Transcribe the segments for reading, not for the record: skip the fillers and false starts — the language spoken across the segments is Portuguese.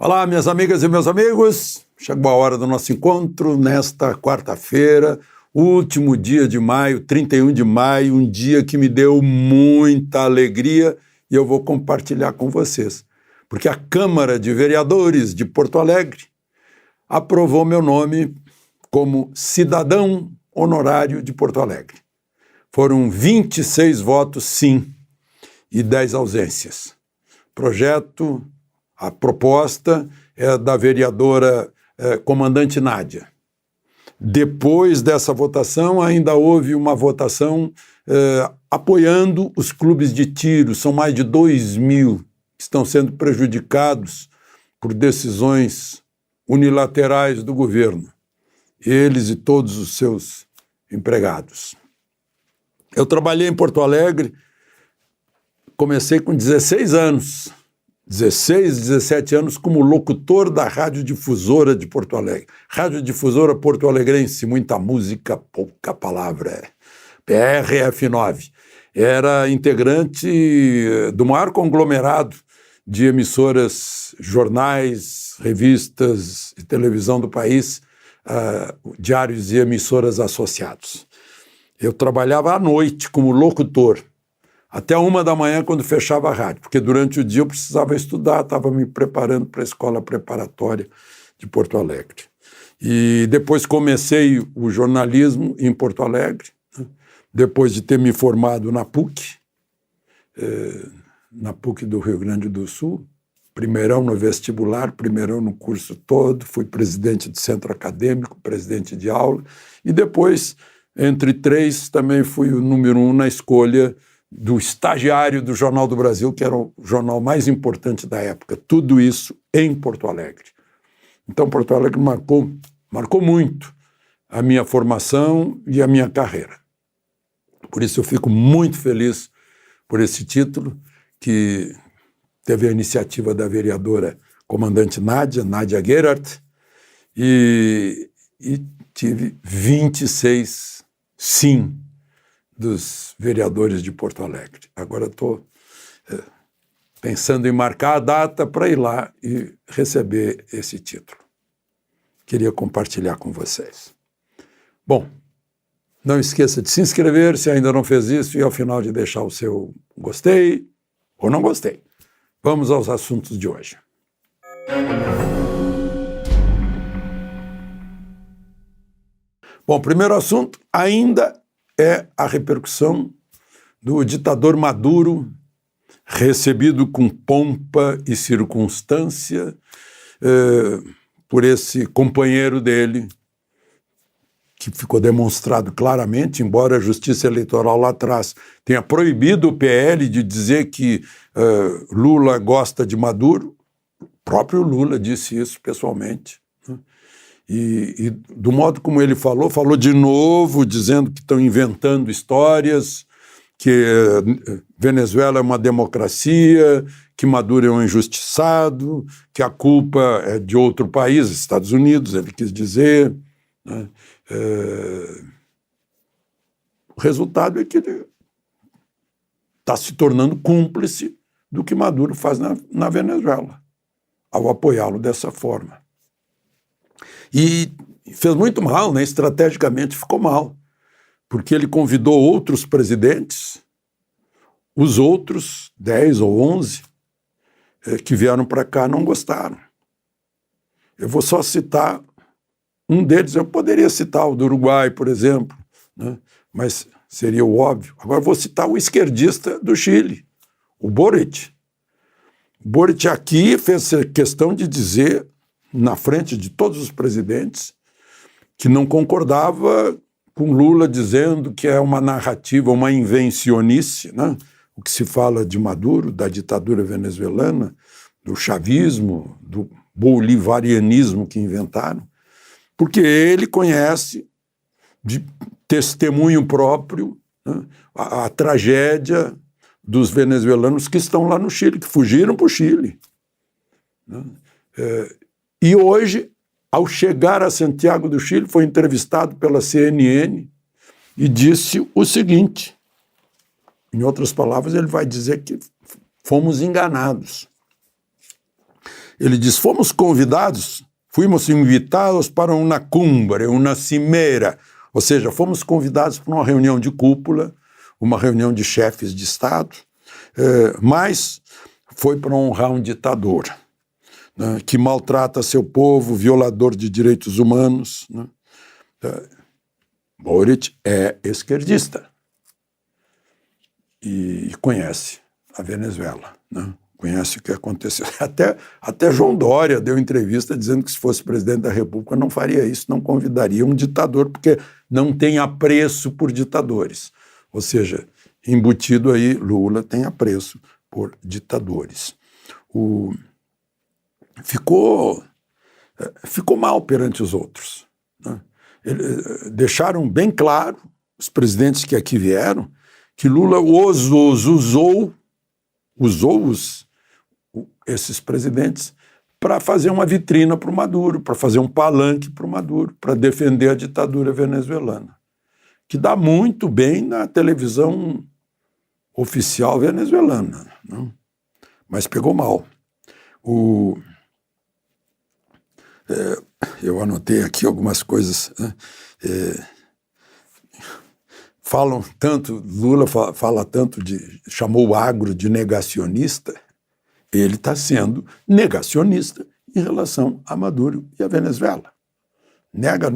Olá, minhas amigas e meus amigos. Chegou a hora do nosso encontro nesta quarta-feira, último dia de maio, 31 de maio, um dia que me deu muita alegria e eu vou compartilhar com vocês. Porque a Câmara de Vereadores de Porto Alegre aprovou meu nome como cidadão honorário de Porto Alegre. Foram 26 votos sim e 10 ausências. A proposta é da vereadora comandante Nádia. Depois dessa votação, ainda houve uma votação apoiando os clubes de tiro. São mais de 2.000 que estão sendo prejudicados por decisões unilaterais do governo. Eles e todos os seus empregados. Eu trabalhei em Porto Alegre, comecei com 16 anos. 16, 17 anos como locutor da Radiodifusora de Porto Alegre. Radiodifusora porto-alegrense, muita música, pouca palavra. PRF9. Era integrante do maior conglomerado de emissoras, jornais, revistas e televisão do país, diários e emissoras associados. Eu trabalhava à noite como locutor. Até 1h, quando fechava a rádio, porque durante o dia eu precisava estudar, estava me preparando para a escola preparatória de Porto Alegre. E depois comecei o jornalismo em Porto Alegre, né? Depois de ter me formado na PUC do Rio Grande do Sul, primeirão no vestibular, primeirão no curso todo, fui presidente do centro acadêmico, presidente de aula, e depois, entre três, também fui o número 1 na escolha do estagiário do Jornal do Brasil, que era o jornal mais importante da época. Tudo isso em Porto Alegre. Então, Porto Alegre marcou muito a minha formação e a minha carreira. Por isso eu fico muito feliz por esse título, que teve a iniciativa da vereadora comandante Nádia Gerhardt, e tive 26 sim dos vereadores de Porto Alegre. Agora estou pensando em marcar a data para ir lá e receber esse título. Queria compartilhar com vocês. Bom, não esqueça de se inscrever se ainda não fez isso e ao final de deixar o seu gostei ou não gostei. Vamos aos assuntos de hoje. Bom, primeiro assunto ainda é a repercussão do ditador Maduro, recebido com pompa e circunstância por esse companheiro dele, que ficou demonstrado claramente, embora a Justiça Eleitoral lá atrás tenha proibido o PL de dizer que Lula gosta de Maduro. O próprio Lula disse isso pessoalmente, né? E do modo como ele falou de novo, dizendo que estão inventando histórias, que Venezuela é uma democracia, que Maduro é um injustiçado, que a culpa é de outro país, Estados Unidos, ele quis dizer, né? O resultado é que ele está se tornando cúmplice do que Maduro faz na Venezuela, ao apoiá-lo dessa forma. E fez muito mal, né? Estrategicamente ficou mal, porque ele convidou outros presidentes, os outros 10 ou 11 que vieram para cá não gostaram. Eu vou só citar um deles, eu poderia citar o do Uruguai, por exemplo, né? Mas seria o óbvio. Agora vou citar o esquerdista do Chile, o Boric. O Boric aqui fez questão de dizer, na frente de todos os presidentes, que não concordava com Lula dizendo que é uma narrativa, uma invencionice, né? O que se fala de Maduro, da ditadura venezuelana, do chavismo, do bolivarianismo que inventaram, porque ele conhece de testemunho próprio, né, a tragédia dos venezuelanos que estão lá no Chile, que fugiram para o Chile, né? E hoje, ao chegar a Santiago do Chile, foi entrevistado pela CNN e disse o seguinte, em outras palavras, ele vai dizer que fomos enganados. Ele diz, fomos invitados para uma cumbre, uma cimeira, ou seja, fomos convidados para uma reunião de cúpula, uma reunião de chefes de Estado, mas foi para honrar um ditador, né, que maltrata seu povo, violador de direitos humanos. Né. Boric é esquerdista e conhece a Venezuela, né? Conhece o que aconteceu. Até João Dória deu entrevista dizendo que se fosse presidente da República não faria isso, não convidaria um ditador, porque não tem apreço por ditadores. Ou seja, embutido aí, Lula tem apreço por ditadores. Ficou mal perante os outros, né? Deixaram bem claro, os presidentes que aqui vieram, que Lula usou esses presidentes para fazer uma vitrina para o Maduro, para fazer um palanque para o Maduro, para defender a ditadura venezuelana, que dá muito bem na televisão oficial venezuelana, né? Mas pegou mal. Eu anotei aqui algumas coisas, né? Falam tanto, Lula fala tanto chamou o agro de negacionista, ele está sendo negacionista em relação a Maduro e a Venezuela. Nega.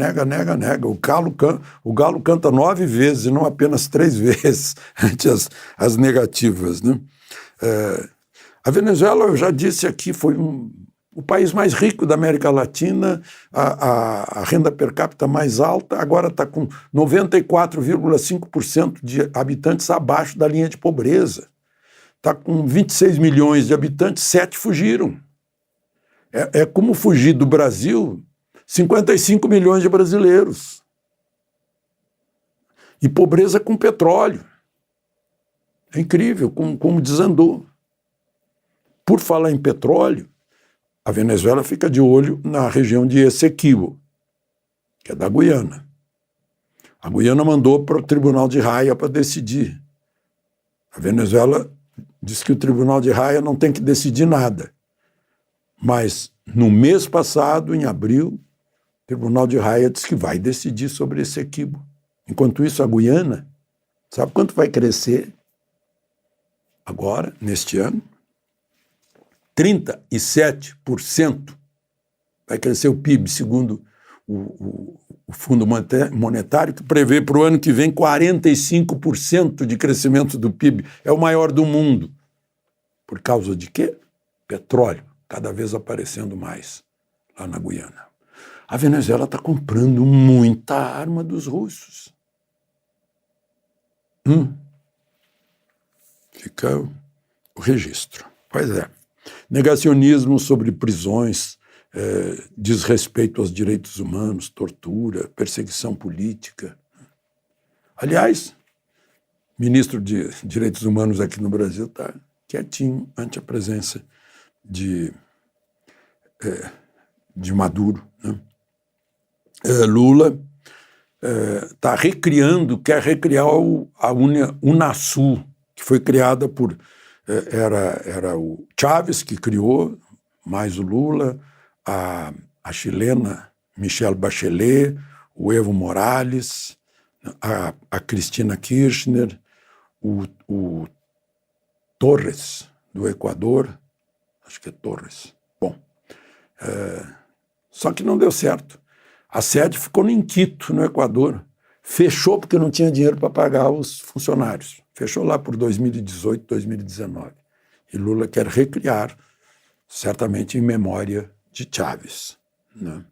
O galo canta 9 vezes e não apenas 3 vezes ante as negativas, né? A Venezuela, eu já disse aqui, foi o país mais rico da América Latina, a renda per capita mais alta, agora está com 94,5% de habitantes abaixo da linha de pobreza. Está com 26 milhões de habitantes, 7 fugiram. É como fugir do Brasil 55 milhões de brasileiros. E pobreza com petróleo. É incrível como desandou. Por falar em petróleo, a Venezuela fica de olho na região de Essequibo, que é da Guiana. A Guiana mandou para o Tribunal de Haia para decidir. A Venezuela diz que o Tribunal de Haia não tem que decidir nada. Mas, no mês passado, em abril, o Tribunal de Haia diz que vai decidir sobre Essequibo. Enquanto isso, a Guiana, sabe quanto vai crescer agora, neste ano? 37% vai crescer o PIB, segundo o Fundo Monetário, que prevê para o ano que vem 45% de crescimento do PIB. É o maior do mundo. Por causa de quê? Petróleo, cada vez aparecendo mais lá na Guiana. A Venezuela está comprando muita arma dos russos. Fica o registro. Pois é. Negacionismo sobre prisões, desrespeito aos direitos humanos, tortura, perseguição política. Aliás, o ministro de Direitos Humanos aqui no Brasil está quietinho ante a presença de Maduro, né? Lula quer recriar a Unasul, que foi criada por... Era o Chávez que criou, mais o Lula, a chilena Michelle Bachelet, o Evo Morales, a Cristina Kirchner, o Torres, do Equador, acho que é Torres. Bom, só que não deu certo. A sede ficou em Quito, no Equador. Fechou porque não tinha dinheiro para pagar os funcionários. Fechou lá por 2018, 2019. E Lula quer recriar, certamente em memória de Chávez, né?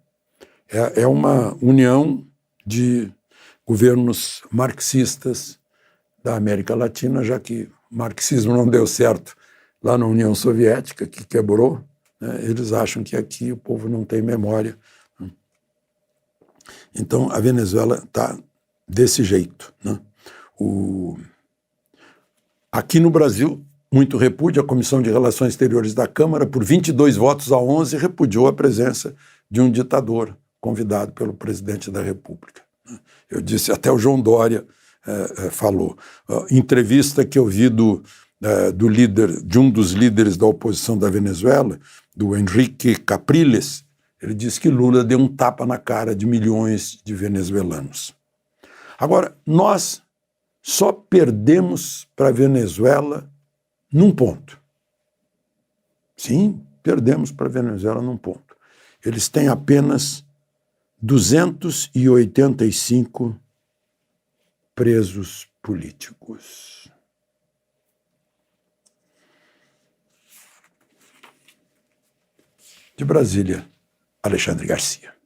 É uma união de governos marxistas da América Latina, já que o marxismo não deu certo lá na União Soviética, que quebrou, né? Eles acham que aqui o povo não tem memória. Então, a Venezuela está desse jeito, né? Aqui no Brasil, muito repúdio, a Comissão de Relações Exteriores da Câmara, por 22 votos a 11, repudiou a presença de um ditador convidado pelo presidente da República. Eu disse, até o João Dória falou. Entrevista que eu vi do de um dos líderes da oposição da Venezuela, do Henrique Capriles, ele disse que Lula deu um tapa na cara de milhões de venezuelanos. Agora, nós só perdemos para a Venezuela num ponto. Sim, perdemos para a Venezuela num ponto. Eles têm apenas 285 presos políticos. De Brasília, Alexandre Garcia.